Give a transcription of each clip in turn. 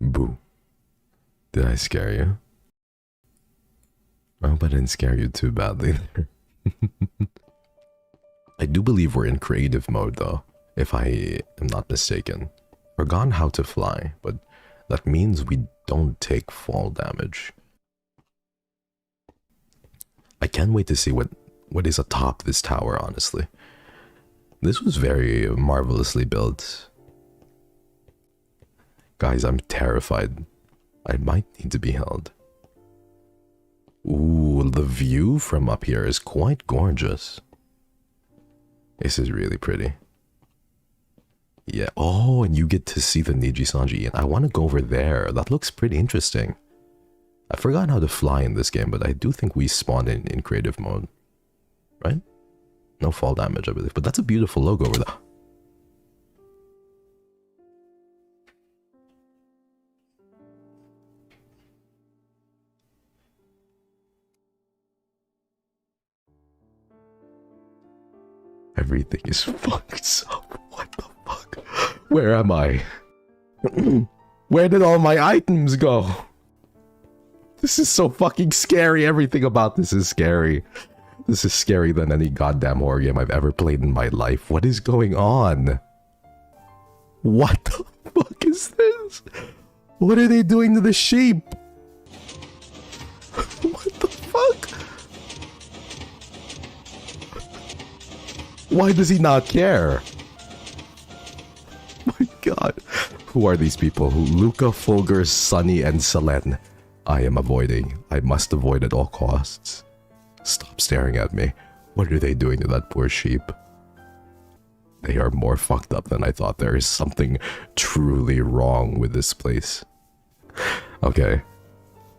Boo. Did I scare you? I hope I didn't scare you too badly there. I do believe we're in creative mode though, if I am not mistaken. Forgotten how to fly, but that means we don't take fall damage. I can't wait to see what is atop this tower, honestly. This was very marvelously built. Guys, I'm terrified. I might need to be held. Ooh, the view from up here is quite gorgeous. This is really pretty. Yeah, oh, and you get to see the Nijisanji, and I want to go over there. That looks pretty interesting. I forgot how to fly in this game, but I do think we spawn in creative mode. Right? No fall damage, I believe. But that's a beautiful logo over there. Everything is fucked up. What the fuck? Where am I? Where did all my items go? This is so fucking scary. Everything about this is scary. This is scarier than any goddamn horror game I've ever played in my life. What is going on? What the fuck is this? What are they doing to the sheep? What the fuck? Why does he not care? My god. Who are these people? Luca, Fulgur, Sunny, and Selene. I am avoiding. I must avoid at all costs. Stop staring at me. What are they doing to that poor sheep? They are more fucked up than I thought. There is something truly wrong with this place. Okay.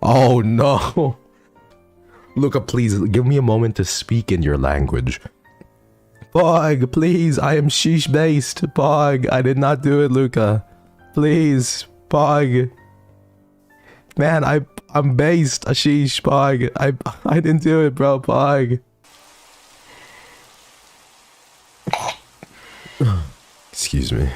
Oh no! Luca, please give me a moment to speak in your language. Pog, please, I am sheesh based. Pog, I did not do it, Luca. Please, Pog. Man, I'm based. Sheesh, Pog. I didn't do it, bro, Pog. Excuse me.